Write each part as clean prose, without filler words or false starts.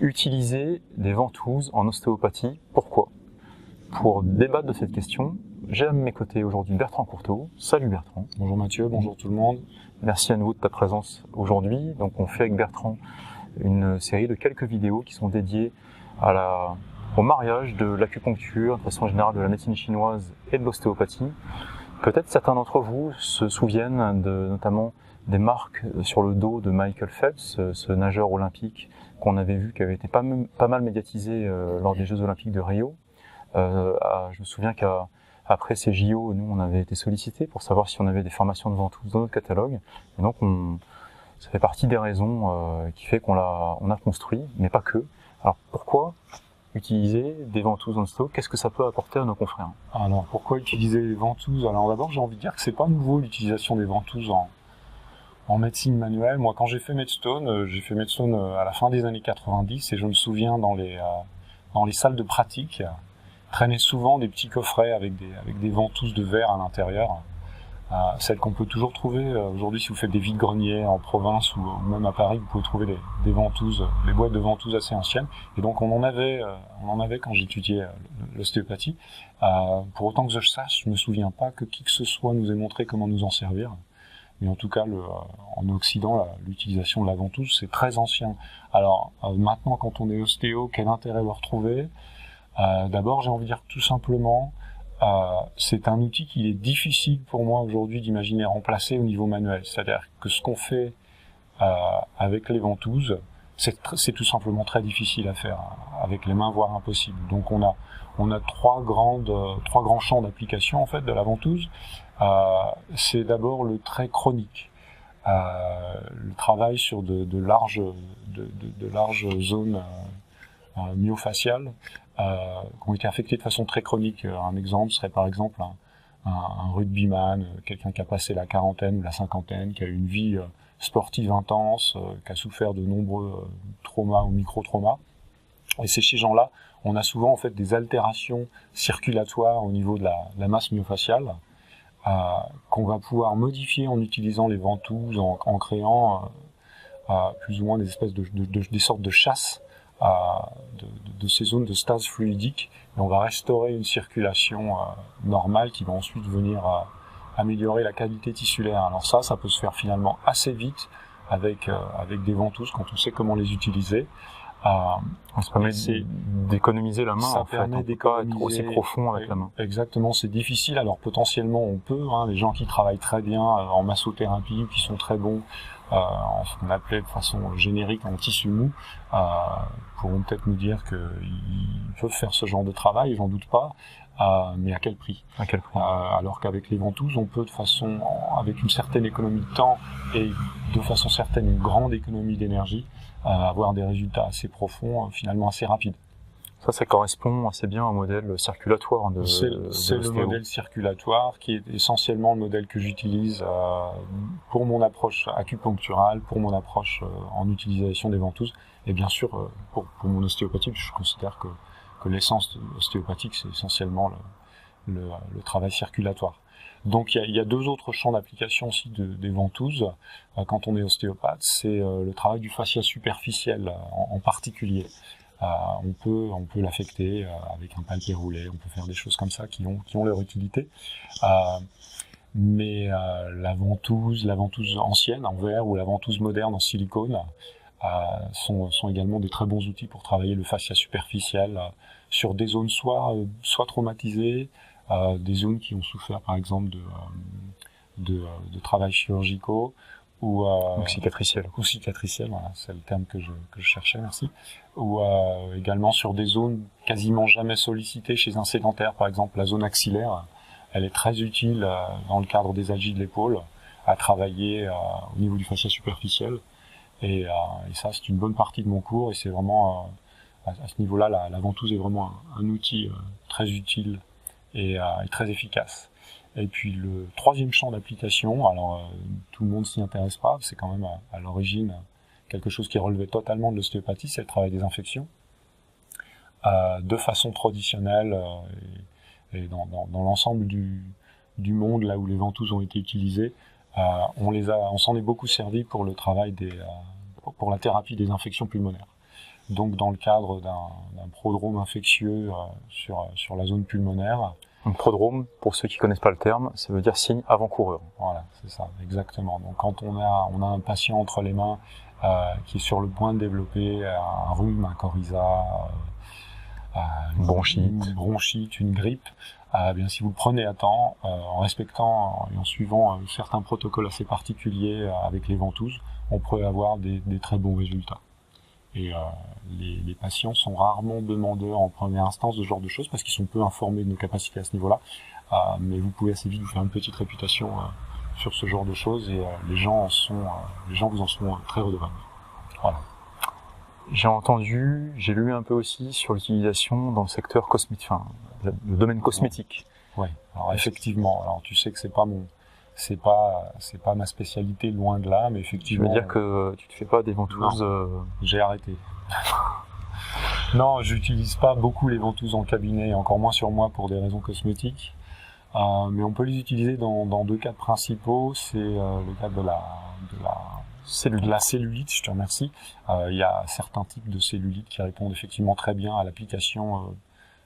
Utiliser des ventouses en ostéopathie, pourquoi? Pour débattre de cette question, j'ai à mes côtés aujourd'hui Bertrand Courteau. Salut Bertrand. Bonjour Mathieu, bonjour tout le monde. Merci à nouveau de ta présence aujourd'hui. Donc on fait avec Bertrand une série de quelques vidéos qui sont dédiées au mariage de l'acupuncture, de façon générale de la médecine chinoise et de l'ostéopathie. Peut-être certains d'entre vous se souviennent notamment des marques sur le dos de Michael Phelps, ce nageur olympique qu'on avait vu qui avait été pas mal médiatisé lors des Jeux Olympiques de Rio. Je me souviens qu'après ces JO, nous on avait été sollicités pour savoir si on avait des formations de ventouses dans notre catalogue. Et donc ça fait partie des raisons qui fait qu'on a construit, mais pas que. Alors pourquoi utiliser des ventouses en stock? Qu'est-ce que ça peut apporter à nos confrères? Alors pourquoi utiliser les ventouses? Alors d'abord j'ai envie de dire que c'est pas nouveau l'utilisation des ventouses en médecine manuelle. Moi quand j'ai fait Medstone à la fin des années 90 et je me souviens dans les salles de pratique traînaient souvent des petits coffrets avec des ventouses de verre à l'intérieur. Celles qu'on peut toujours trouver aujourd'hui si vous faites des vides-greniers en province ou même à Paris, vous pouvez trouver des ventouses, des boîtes de ventouses assez anciennes. Et donc on en avait quand j'étudiais l'ostéopathie. Pour autant que je sache, je me souviens pas que qui que ce soit nous ait montré comment nous en servir. Mais en tout cas, en Occident, l'utilisation de la ventouse, c'est très ancien. Alors maintenant, quand on est ostéo, quel intérêt le retrouver? D'abord, j'ai envie de dire tout simplement, c'est un outil qu'il est difficile pour moi aujourd'hui d'imaginer remplacer au niveau manuel. C'est-à-dire que ce qu'on fait avec les ventouses, c'est tout simplement très difficile à faire avec les mains, voire impossible. Donc on a trois grands champs d'application en fait de la ventouse. C'est d'abord le trait chronique, le travail sur de larges zones myofaciales qui ont été affectées de façon très chronique. Un exemple serait par exemple un rugbyman, quelqu'un qui a passé la quarantaine ou la cinquantaine, qui a eu une vie sportive intense, qui a souffert de nombreux traumas ou micro-traumas. Et ces gens-là, on a souvent en fait des altérations circulatoires au niveau de la masse myofaciale qu'on va pouvoir modifier en utilisant les ventouses, en créant plus ou moins des espèces des sortes de chasses de ces zones de stase fluidique, et on va restaurer une circulation normale qui va ensuite venir améliorer la qualité tissulaire. Alors ça peut se faire finalement assez vite avec des ventouses quand on sait comment les utiliser. Ça permet d'économiser la main, ça en fait, permet on peut pas être aussi profond avec la main. Exactement, c'est difficile. Alors potentiellement on peut, les gens qui travaillent très bien en massothérapie, qui sont très bons en ce qu'on appelait de façon générique en tissu mou, pourront peut-être nous dire qu'ils peuvent faire ce genre de travail, j'en doute pas. Mais à quel prix? À quel prix? Alors qu'avec les ventouses, on peut avec une certaine économie de temps et de façon certaine une grande économie d'énergie, avoir des résultats assez profonds, finalement assez rapides. Ça correspond assez bien au modèle circulatoire de C'est le modèle circulatoire qui est essentiellement le modèle que j'utilise pour mon approche acupuncturale, pour mon approche en utilisation des ventouses, et bien sûr pour mon ostéopathie, je considère que l'essence ostéopathique, c'est essentiellement le travail circulatoire. Donc il y a deux autres champs d'application aussi des ventouses quand on est ostéopathe, c'est le travail du fascia superficiel en particulier. On peut l'affecter avec un palpé roulé, on peut faire des choses comme ça qui ont leur utilité. Mais la ventouse ancienne en verre ou la ventouse moderne en silicone sont également des très bons outils pour travailler le fascia superficiel sur des zones soit traumatisées, des zones qui ont souffert par exemple de travail chirurgicaux ou cicatriciels, voilà, c'est le terme que je cherchais, merci. Ou également sur des zones quasiment jamais sollicitées chez un sédentaire, par exemple la zone axillaire, elle est très utile dans le cadre des algies de l'épaule à travailler au niveau du fascia superficiel. Et ça, c'est une bonne partie de mon cours, et c'est vraiment à ce niveau-là, la ventouse est vraiment un outil très utile et très efficace. Et puis le troisième champ d'application, alors tout le monde s'y intéresse pas, c'est quand même à l'origine quelque chose qui relevait totalement de l'ostéopathie, c'est le travail des infections. De façon traditionnelle, et dans l'ensemble du monde là où les ventouses ont été utilisées, on s'en est beaucoup servi pour le travail pour la thérapie des infections pulmonaires. donc dans le cadre d'un prodrome infectieux sur la zone pulmonaire. Un prodrome, pour ceux qui connaissent pas le terme, ça veut dire signe avant-coureur. Voilà, c'est ça, exactement. Donc quand on a un patient entre les mains qui est sur le point de développer un rhume, un coryza, une bronchite, une grippe, bien si vous le prenez à temps, en respectant et en suivant certains protocoles assez particuliers avec les ventouses, on peut avoir des très bons résultats. Et les patients sont rarement demandeurs en première instance de ce genre de choses parce qu'ils sont peu informés de nos capacités à ce niveau-là. Mais vous pouvez assez vite vous faire une petite réputation sur ce genre de choses et les gens vous en sont très redevables. Voilà. J'ai lu un peu aussi sur l'utilisation dans le secteur cosmétique, enfin, le domaine cosmétique. Ouais. Alors effectivement, alors tu sais que c'est pas ma spécialité, loin de là, mais effectivement. Je veux dire que tu te fais pas des ventouses. J'ai arrêté. Non, j'utilise pas beaucoup les ventouses en cabinet, encore moins sur moi pour des raisons cosmétiques. Mais on peut les utiliser dans deux cas principaux. C'est le cas de la cellulite, je te remercie. Il y a certains types de cellulite qui répondent effectivement très bien à l'application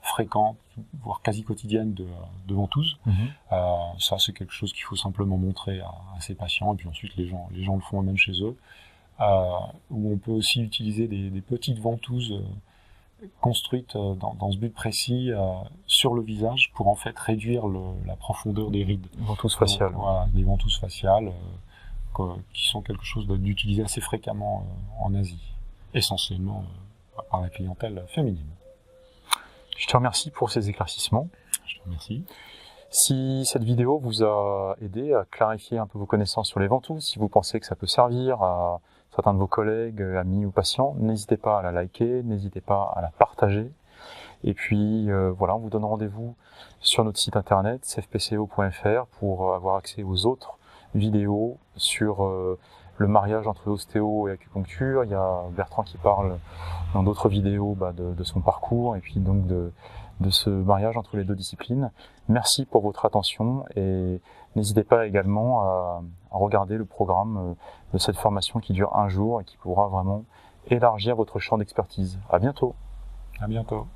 fréquente, voire quasi quotidienne de ventouses. Ça, c'est quelque chose qu'il faut simplement montrer à ces patients, et puis ensuite les gens le font eux-mêmes chez eux. Où on peut aussi utiliser des petites ventouses construites dans ce but précis sur le visage pour en fait réduire la profondeur des rides. Ventouses faciales. Donc, voilà, des ventouses faciales qui sont quelque chose d'utilisé assez fréquemment en Asie, essentiellement par la clientèle féminine. Je te remercie pour ces éclaircissements. Je te remercie. Si cette vidéo vous a aidé à clarifier un peu vos connaissances sur les ventouses, si vous pensez que ça peut servir à certains de vos collègues, amis ou patients, n'hésitez pas à la liker, n'hésitez pas à la partager. Et puis voilà, on vous donne rendez-vous sur notre site internet cfpco.fr pour avoir accès aux autres vidéos sur le mariage entre ostéo et acupuncture. Il y a Bertrand qui parle dans d'autres vidéos de son parcours et puis donc de ce mariage entre les deux disciplines. Merci pour votre attention et n'hésitez pas également à regarder le programme de cette formation qui dure 1 jour et qui pourra vraiment élargir votre champ d'expertise. À bientôt. À bientôt.